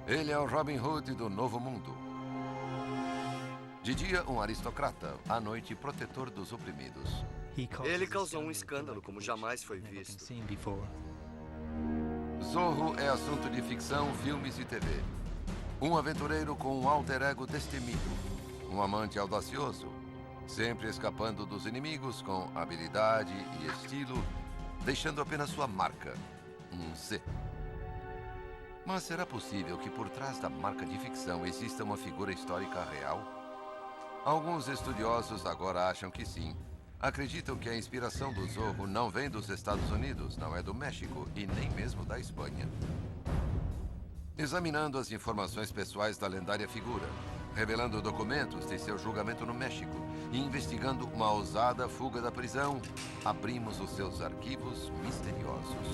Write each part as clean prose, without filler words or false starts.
Ele é o Robin Hood do Novo Mundo. De dia, um aristocrata, à noite, protetor dos oprimidos. Ele causou um escândalo como jamais foi visto. Zorro é assunto de ficção, filmes e TV. Um aventureiro com um alter ego destemido. Um amante audacioso, sempre escapando dos inimigos com habilidade e estilo, deixando apenas sua marca, um Z. Mas será possível que por trás da marca de ficção exista uma figura histórica real? Alguns estudiosos agora acham que sim. Acreditam que a inspiração do Zorro não vem dos Estados Unidos, não é do México e nem mesmo da Espanha. Examinando as informações pessoais da lendária figura, revelando documentos de seu julgamento no México e investigando uma ousada fuga da prisão, abrimos os seus arquivos misteriosos.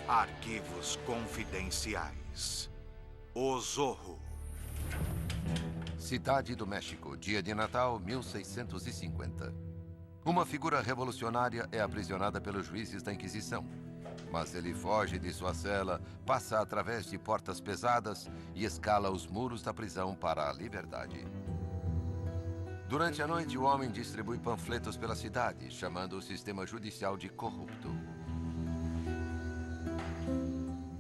Arquivos confidenciais. O Zorro. Cidade do México, dia de Natal, 1650. Uma figura revolucionária é aprisionada pelos juízes da Inquisição. Mas ele foge de sua cela, passa através de portas pesadas e escala os muros da prisão para a liberdade. Durante a noite, o homem distribui panfletos pela cidade, chamando o sistema judicial de corrupto.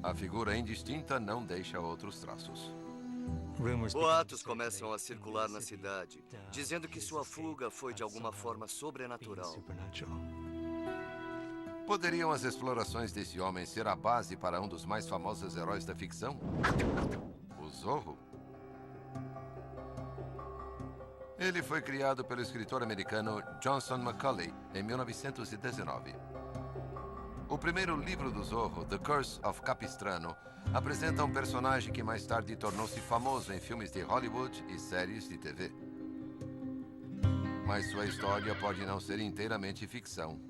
A figura indistinta não deixa outros traços. Boatos começam a circular na cidade, dizendo que sua fuga foi de alguma forma sobrenatural. Poderiam as explorações desse homem ser a base para um dos mais famosos heróis da ficção? O Zorro? Ele foi criado pelo escritor americano Johnson Macaulay em 1919. O primeiro livro do Zorro, The Curse of Capistrano, apresenta um personagem que mais tarde tornou-se famoso em filmes de Hollywood e séries de TV. Mas sua história pode não ser inteiramente ficção.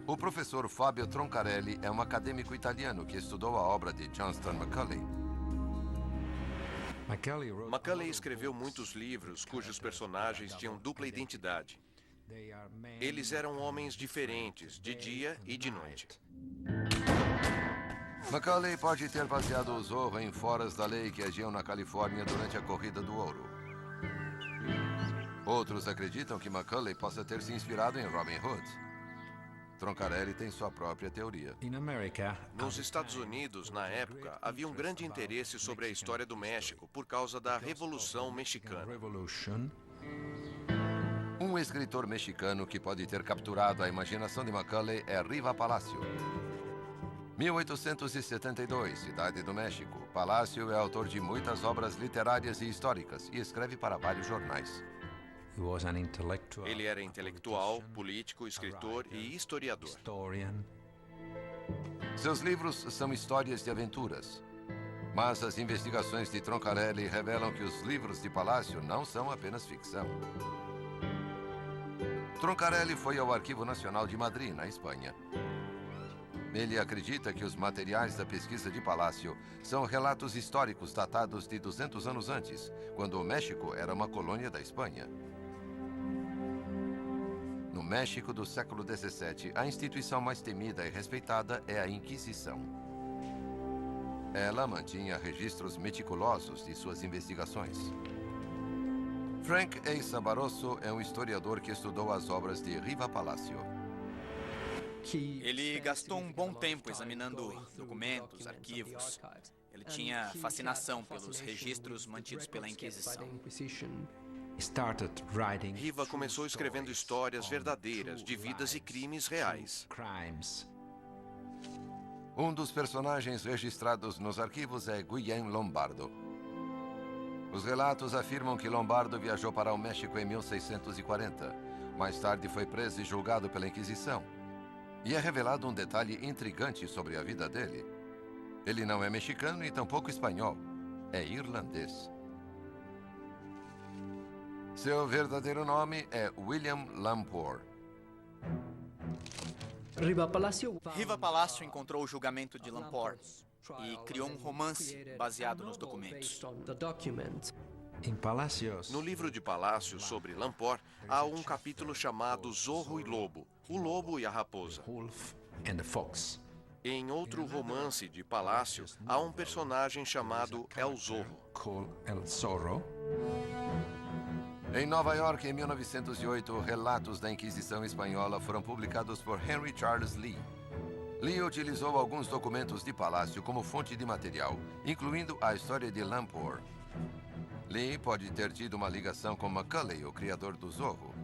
O professor Fabio Troncarelli é um acadêmico italiano que estudou a obra de Johnston Macaulay. Macaulay escreveu muitos livros cujos personagens tinham dupla identidade. Eles eram homens diferentes, de dia e de noite. Macaulay pode ter baseado o Zorro em foras da lei que agiam na Califórnia durante a Corrida do Ouro. Outros acreditam que Macaulay possa ter se inspirado em Robin Hood. Troncarelli tem sua própria teoria. Nos Estados Unidos, na época, havia um grande interesse sobre a história do México por causa da Revolução Mexicana. Um escritor mexicano que pode ter capturado a imaginação de Macaulay é Riva Palacio. 1872, Cidade do México. Palacio é autor de muitas obras literárias e históricas e escreve para vários jornais. Ele era intelectual, político, escritor e historiador. Seus livros são histórias de aventuras. Mas as investigações de Troncarelli revelam que os livros de Palacio não são apenas ficção. Troncarelli foi ao Arquivo Nacional de Madrid, na Espanha. Ele acredita que os materiais da pesquisa de Palacio são relatos históricos datados de 200 anos antes, quando o México era uma colônia da Espanha. No México do século XVII, a instituição mais temida e respeitada é a Inquisição. Ela mantinha registros meticulosos de suas investigações. Frank A. Sabarosso é um historiador que estudou as obras de Riva Palacio. Ele gastou um bom tempo examinando documentos, arquivos. Ele tinha fascinação pelos registros mantidos pela Inquisição. Riva começou escrevendo histórias verdadeiras de vidas e crimes reais. Um dos personagens registrados nos arquivos é Guillem Lombardo. Os relatos afirmam que Lombardo viajou para o México em 1640. Mais tarde foi preso e julgado pela Inquisição. E é revelado um detalhe intrigante sobre a vida dele. Ele não é mexicano e tampouco espanhol. É irlandês. Seu verdadeiro nome é William Lampour. Riva Palácio encontrou o julgamento de Lamport e criou um romance baseado nos documentos. No livro de Palácio sobre Lamport, há um capítulo chamado Zorro e Lobo, o lobo e a raposa. Em outro romance de Palácio, há um personagem chamado El Zorro. Em Nova York, em 1908, relatos da Inquisição Espanhola foram publicados por Henry Charles Lee. Lee utilizou alguns documentos de Palácio como fonte de material, incluindo a história de Lamport. Lee pode ter tido uma ligação com Macaulay, o criador do Zorro.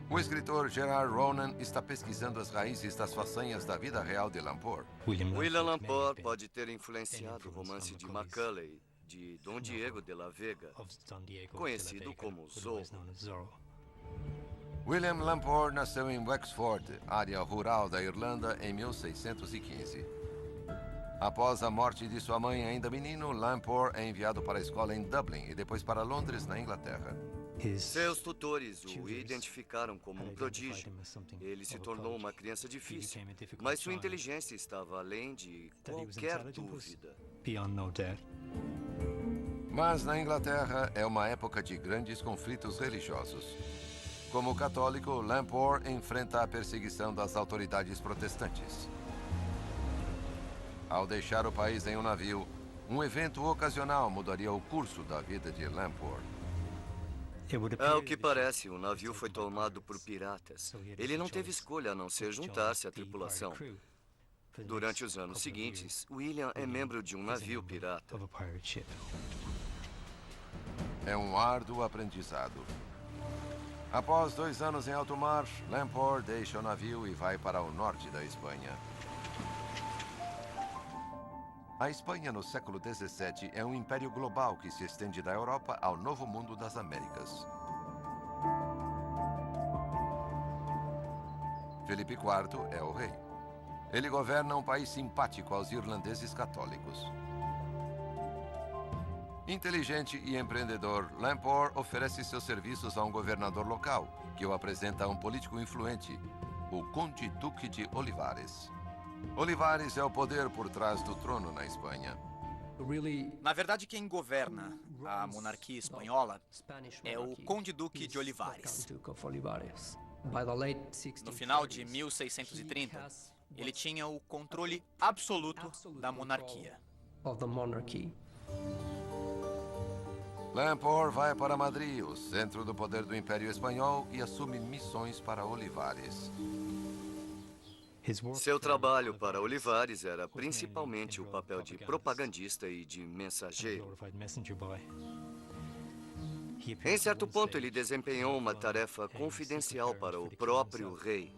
O escritor Gerard Ronan está pesquisando as raízes das façanhas da vida real de Lamport. William Lamport pode ter influenciado o romance de Macaulay, de Dom Diego de la Vega, conhecido como Zorro. William Lamport nasceu em Wexford, área rural da Irlanda, em 1615. Após a morte de sua mãe ainda menino, Lamport é enviado para a escola em Dublin e depois para Londres, na Inglaterra. Seus tutores o identificaram como um prodígio. Ele se tornou uma criança difícil, mas sua inteligência estava além de qualquer dúvida. Mas na Inglaterra é uma época de grandes conflitos religiosos. Como católico, Lamport enfrenta a perseguição das autoridades protestantes. Ao deixar o país em um navio, um evento ocasional mudaria o curso da vida de Lamport. Ao que parece, o navio foi tomado por piratas. Ele não teve escolha a não ser juntar-se à tripulação. Durante os anos seguintes, William é membro de um navio pirata. É um árduo aprendizado. Após 2 anos em alto mar, Lamport deixa o navio e vai para o norte da Espanha. A Espanha, no século XVII, é um império global que se estende da Europa ao Novo Mundo das Américas. Felipe IV é o rei. Ele governa um país simpático aos irlandeses católicos. Inteligente e empreendedor, Lamport oferece seus serviços a um governador local, que o apresenta a um político influente, o Conde Duque de Olivares. Olivares é o poder por trás do trono na Espanha. Na verdade, quem governa a monarquia espanhola é o Conde Duque de Olivares. No final de 1630, ele tinha o controle absoluto da monarquia. Lamport vai para Madrid, o centro do poder do Império Espanhol, e assume missões para Olivares. Seu trabalho para Olivares era principalmente o papel de propagandista e de mensageiro. Em certo ponto, ele desempenhou uma tarefa confidencial para o próprio rei.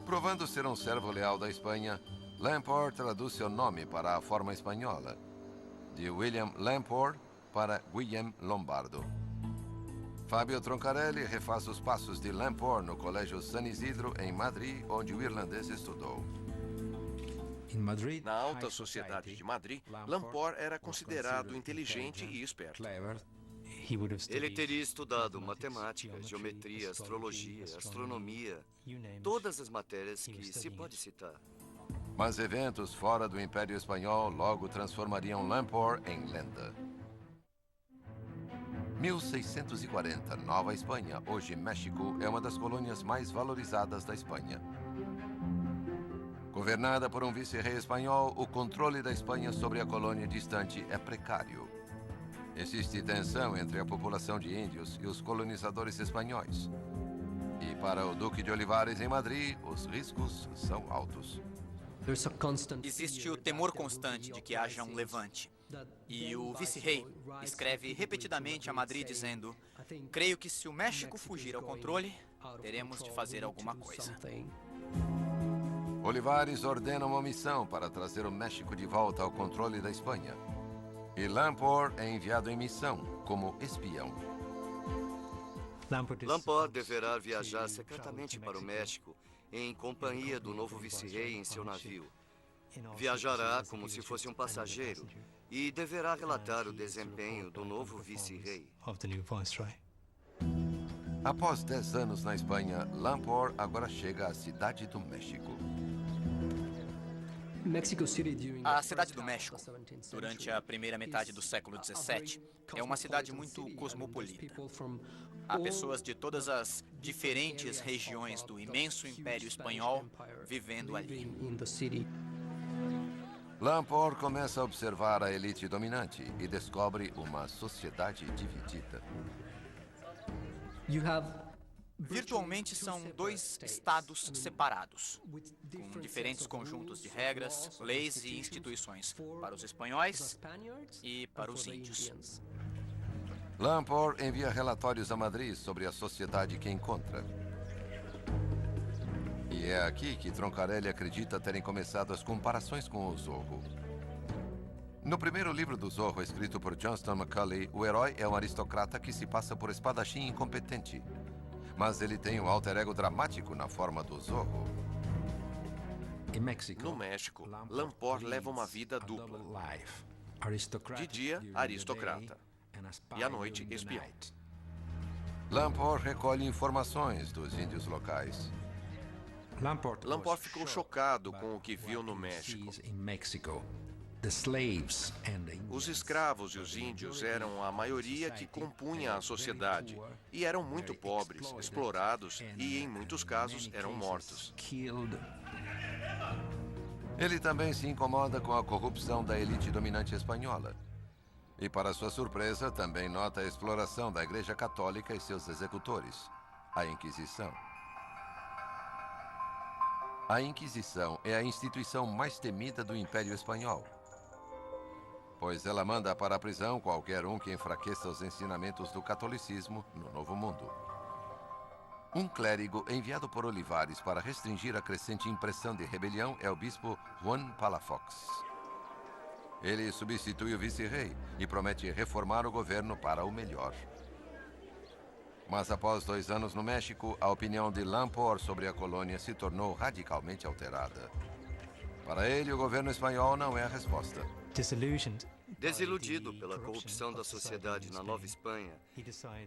Provando ser um servo leal da Espanha, Lamport traduz seu nome para a forma espanhola, de William Lamport para Guillem Lombardo. Fábio Troncarelli refaz os passos de Lamport no Colégio San Isidro, em Madrid, onde o irlandês estudou. Na alta sociedade de Madrid, Lamport era considerado inteligente e esperto. Ele teria estudado matemática, geometria, astrologia, astronomia, todas as matérias que se pode citar. Mas eventos fora do Império Espanhol logo transformariam Lamport em lenda. 1640, Nova Espanha, hoje México, é uma das colônias mais valorizadas da Espanha. Governada por um vice-rei espanhol, o controle da Espanha sobre a colônia distante é precário. Existe tensão entre a população de índios e os colonizadores espanhóis. E para o Duque de Olivares em Madrid, os riscos são altos. Existe o temor constante de que haja um levante. E o vice-rei escreve repetidamente a Madrid dizendo: "Creio que se o México fugir ao controle, teremos de fazer alguma coisa." Olivares ordena uma missão para trazer o México de volta ao controle da Espanha. E Lamport é enviado em missão como espião. Lamport deverá viajar secretamente para o México em companhia do novo vice-rei em seu navio. Viajará como se fosse um passageiro e deverá relatar o desempenho do novo vice-rei. Após 10 anos na Espanha, Lamport agora chega à Cidade do México. A Cidade do México, durante a primeira metade do século XVII, é uma cidade muito cosmopolita. Há pessoas de todas as diferentes regiões do imenso Império Espanhol vivendo ali. Lamport começa a observar a elite dominante e descobre uma sociedade dividida. Virtualmente são dois estados separados, com diferentes conjuntos de regras, leis e instituições para os espanhóis e para os índios. Lamport envia relatórios a Madrid sobre a sociedade que encontra. E é aqui que Troncarelli acredita terem começado as comparações com o Zorro. No primeiro livro do Zorro, escrito por Johnston McCulley, o herói é um aristocrata que se passa por espadachim incompetente. Mas ele tem um alter ego dramático na forma do Zorro. No México, Lamport leva uma vida dupla. De dia, aristocrata. E à noite, espião. Lamport recolhe informações dos índios locais. Lamport ficou chocado com o que viu no México. Os escravos e os índios eram a maioria que compunha a sociedade e eram muito pobres, explorados e, em muitos casos, eram mortos. Ele também se incomoda com a corrupção da elite dominante espanhola. E, para sua surpresa, também nota a exploração da Igreja Católica e seus executores, a Inquisição. A Inquisição é a instituição mais temida do Império Espanhol, pois ela manda para a prisão qualquer um que enfraqueça os ensinamentos do catolicismo no Novo Mundo. Um clérigo enviado por Olivares para restringir a crescente impressão de rebelião é o bispo Juan Palafox. Ele substitui o vice-rei e promete reformar o governo para o melhor. Mas após 2 anos no México, a opinião de Lamport sobre a colônia se tornou radicalmente alterada. Para ele, o governo espanhol não é a resposta. Desiludido pela corrupção da sociedade na Nova Espanha,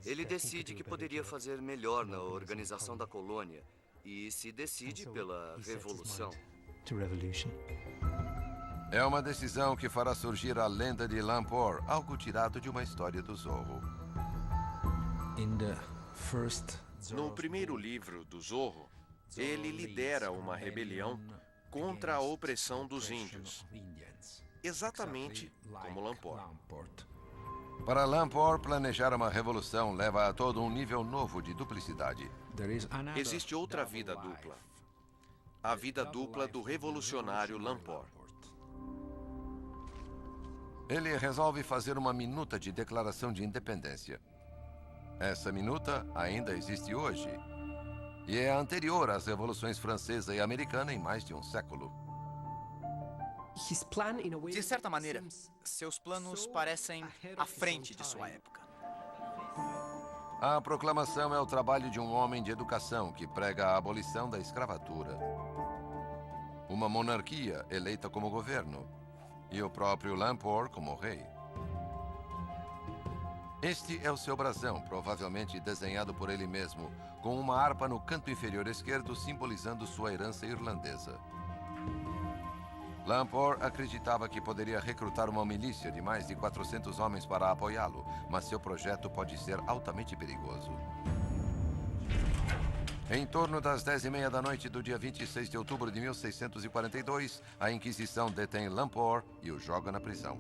ele decide que poderia fazer melhor na organização da colônia e se decide pela revolução. É uma decisão que fará surgir a lenda de Lamport, algo tirado de uma história do Zorro. No primeiro livro do Zorro, ele lidera uma rebelião contra a opressão dos índios, exatamente como Lamport. Para Lamport, planejar uma revolução leva a todo um nível novo de duplicidade. Existe outra vida dupla. A vida dupla do revolucionário Lamport. Ele resolve fazer uma minuta de declaração de independência. Essa minuta ainda existe hoje e é anterior às revoluções francesa e americana em mais de um século. De certa maneira, seus planos parecem à frente de sua época. A proclamação é o trabalho de um homem de educação que prega a abolição da escravatura. Uma monarquia eleita como governo e o próprio Lamport como rei. Este é o seu brasão, provavelmente desenhado por ele mesmo, com uma harpa no canto inferior esquerdo simbolizando sua herança irlandesa. Lamport acreditava que poderia recrutar uma milícia de mais de 400 homens para apoiá-lo, mas seu projeto pode ser altamente perigoso. Em torno das 10h30 da noite do dia 26 de outubro de 1642, a Inquisição detém Lamport e o joga na prisão.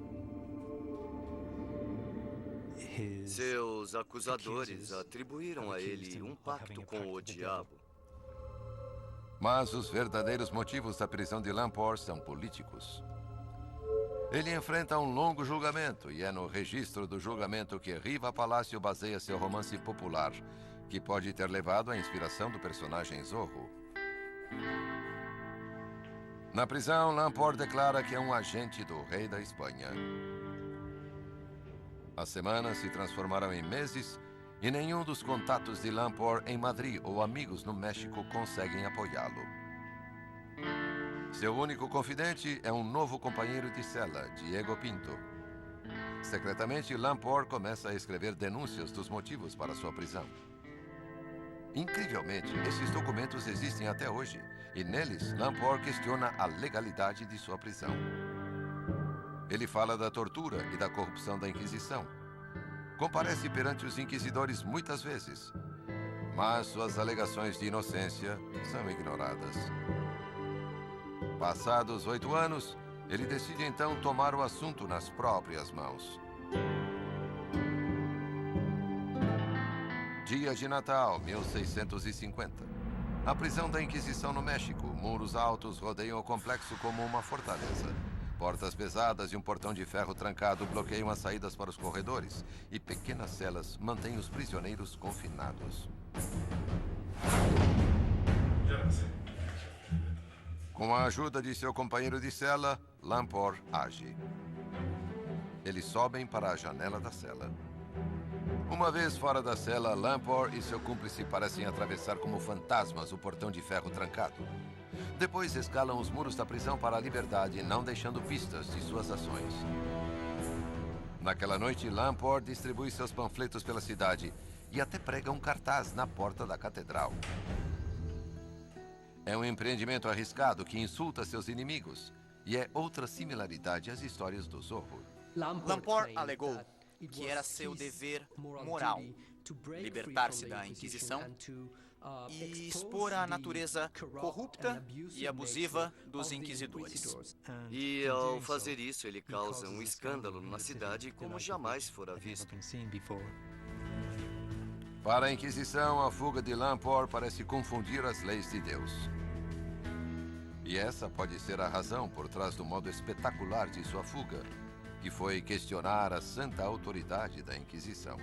Seus acusadores atribuíram a ele um pacto com o diabo. Mas os verdadeiros motivos da prisão de Lamport são políticos. Ele enfrenta um longo julgamento e é no registro do julgamento que Riva Palacio baseia seu romance popular, que pode ter levado à inspiração do personagem Zorro. Na prisão, Lamport declara que é um agente do rei da Espanha. As semanas se transformaram em meses e nenhum dos contatos de Lamport em Madrid ou amigos no México conseguem apoiá-lo. Seu único confidente é um novo companheiro de cela, Diego Pinto. Secretamente, Lamport começa a escrever denúncias dos motivos para sua prisão. Incrivelmente, esses documentos existem até hoje, e neles, Lamport questiona a legalidade de sua prisão. Ele fala da tortura e da corrupção da Inquisição. Comparece perante os inquisidores muitas vezes, mas suas alegações de inocência são ignoradas. Passados 8 anos, ele decide então tomar o assunto nas próprias mãos. Dia de Natal, 1650. Na prisão da Inquisição no México, muros altos rodeiam o complexo como uma fortaleza. Portas pesadas e um portão de ferro trancado bloqueiam as saídas para os corredores, e pequenas celas mantêm os prisioneiros confinados. Com a ajuda de seu companheiro de cela, Lamport age. Eles sobem para a janela da cela. Uma vez fora da cela, Lamport e seu cúmplice parecem atravessar como fantasmas o portão de ferro trancado. Depois escalam os muros da prisão para a liberdade, não deixando pistas de suas ações. Naquela noite, Lamport distribui seus panfletos pela cidade e até prega um cartaz na porta da catedral. É um empreendimento arriscado que insulta seus inimigos, e é outra similaridade às histórias do Zorro. Lamport alegou que era seu dever moral libertar-se da Inquisição e expor a natureza corrupta e abusiva dos inquisidores. E ao fazer isso, ele causa um escândalo na cidade como jamais fora visto. Para a Inquisição, a fuga de Lamport parece confundir as leis de Deus. E essa pode ser a razão por trás do modo espetacular de sua fuga, que foi questionar a santa autoridade da Inquisição.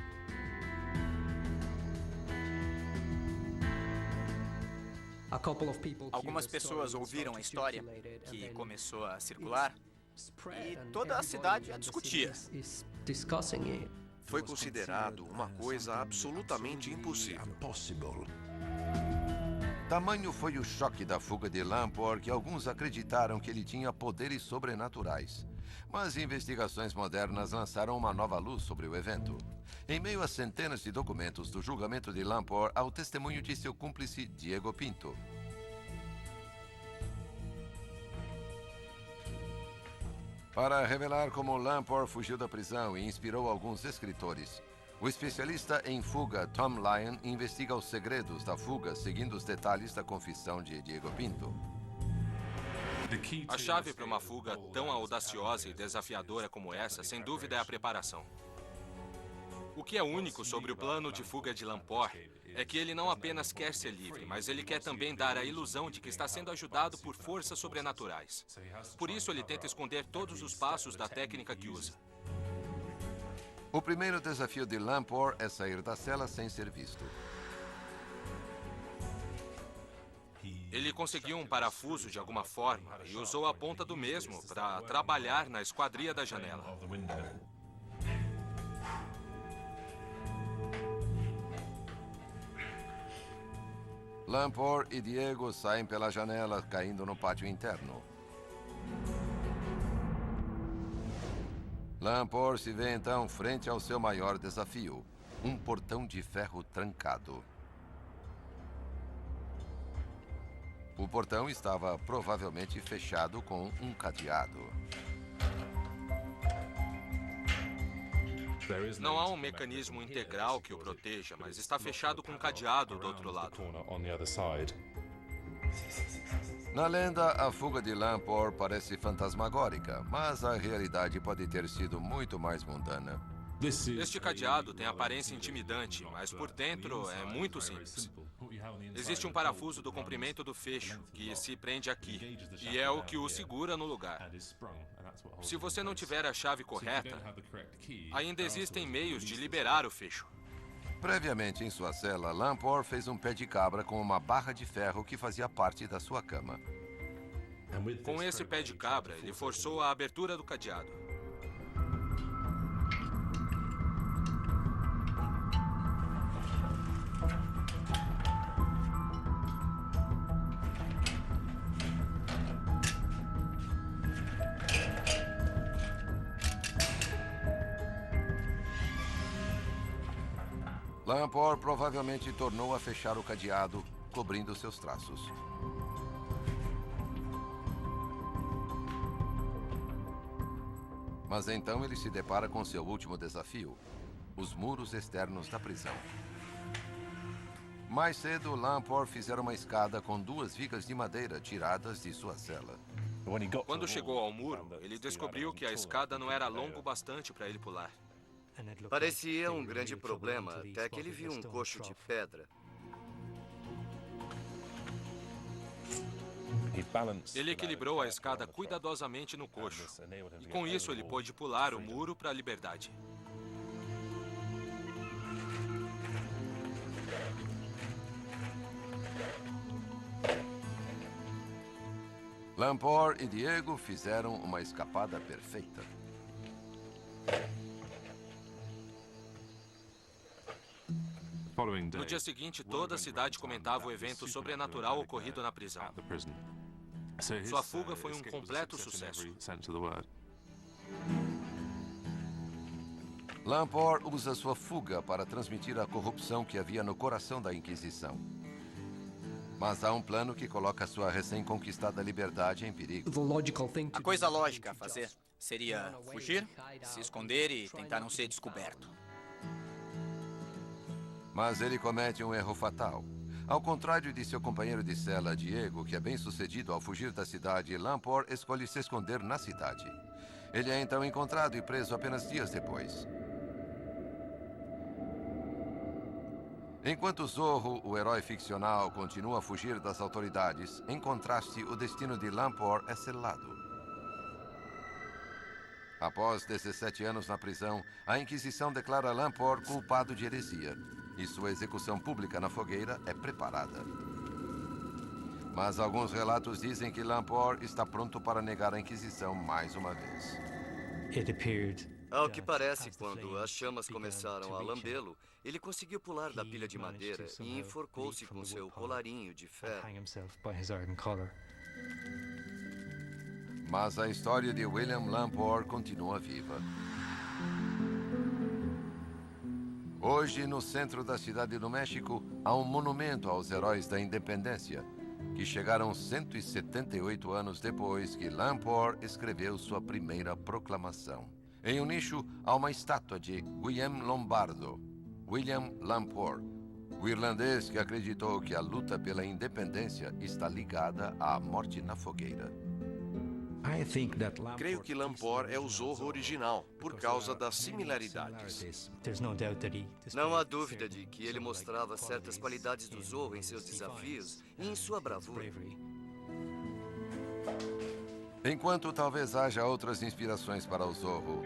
Algumas pessoas ouviram a história que começou a circular e toda a cidade a discutia. Foi considerado uma coisa absolutamente impossível. Tamanho foi o choque da fuga de Lamport que alguns acreditaram que ele tinha poderes sobrenaturais. Mas investigações modernas lançaram uma nova luz sobre o evento. Em meio a centenas de documentos do julgamento de Lamport, há o testemunho de seu cúmplice, Diego Pinto. Para revelar como Lamport fugiu da prisão e inspirou alguns escritores, o especialista em fuga Tom Lyon investiga os segredos da fuga seguindo os detalhes da confissão de Diego Pinto. A chave para uma fuga tão audaciosa e desafiadora como essa, sem dúvida, é a preparação. O que é único sobre o plano de fuga de Lamport é que ele não apenas quer ser livre, mas ele quer também dar a ilusão de que está sendo ajudado por forças sobrenaturais. Por isso, ele tenta esconder todos os passos da técnica que usa. O primeiro desafio de Lamport é sair da cela sem ser visto. Ele conseguiu um parafuso de alguma forma e usou a ponta do mesmo para trabalhar na esquadria da janela. Lamport e Diego saem pela janela, caindo no pátio interno. Lamport se vê então frente ao seu maior desafio, um portão de ferro trancado. O portão estava provavelmente fechado com um cadeado. Não há um mecanismo integral que o proteja, mas está fechado com um cadeado do outro lado. Na lenda, a fuga de Lamport parece fantasmagórica, mas a realidade pode ter sido muito mais mundana. Este cadeado tem aparência intimidante, mas por dentro é muito simples. Existe um parafuso do comprimento do fecho, que se prende aqui, e é o que o segura no lugar. Se você não tiver a chave correta, ainda existem meios de liberar o fecho. Previamente em sua cela, Lamport fez um pé de cabra com uma barra de ferro que fazia parte da sua cama. Com esse pé de cabra, ele forçou a abertura do cadeado. Lamport provavelmente tornou a fechar o cadeado, cobrindo seus traços. Mas então ele se depara com seu último desafio: os muros externos da prisão. Mais cedo, Lamport fizera uma escada com 2 vigas de madeira tiradas de sua cela. Quando chegou ao muro, ele descobriu que a escada não era longa o bastante para ele pular. Parecia um grande problema, até que ele viu um coxo de pedra. Ele equilibrou a escada cuidadosamente no coxo, e com isso ele pôde pular o muro para a liberdade. Lamport e Diego fizeram uma escapada perfeita. No dia seguinte, toda a cidade comentava o evento sobrenatural ocorrido na prisão. Sua fuga foi um completo sucesso. Lamport usa sua fuga para transmitir a corrupção que havia no coração da Inquisição. Mas há um plano que coloca sua recém-conquistada liberdade em perigo. A coisa lógica a fazer seria fugir, se esconder e tentar não ser descoberto. Mas ele comete um erro fatal. Ao contrário de seu companheiro de cela, Diego, que é bem-sucedido ao fugir da cidade, Lamport escolhe se esconder na cidade. Ele é então encontrado e preso apenas dias depois. Enquanto Zorro, o herói ficcional, continua a fugir das autoridades, em contraste, o destino de Lamport é selado. Após 17 anos na prisão, a Inquisição declara Lamport culpado de heresia, e sua execução pública na fogueira é preparada. Mas alguns relatos dizem que Lamport está pronto para negar a Inquisição mais uma vez. Ao que parece, quando as chamas começaram a lambê-lo, ele conseguiu pular da pilha de madeira e enforcou-se com seu colarinho de ferro. Mas a história de William Lamport continua viva. Hoje, no centro da cidade do México, há um monumento aos heróis da independência, que chegaram 178 anos depois que Lamport escreveu sua primeira proclamação. Em um nicho, há uma estátua de Guillaume Lombardo, William Lamport, o irlandês que acreditou que a luta pela independência está ligada à morte na fogueira. Creio que Lamport é o Zorro original, por causa das similaridades. Não há dúvida de que ele mostrava certas qualidades do Zorro em seus desafios e em sua bravura. Enquanto talvez haja outras inspirações para o Zorro,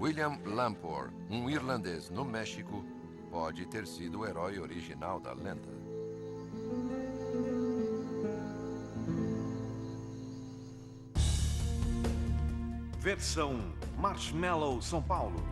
William Lamport, um irlandês no México, pode ter sido o herói original da lenda. Versão Marshmallow São Paulo.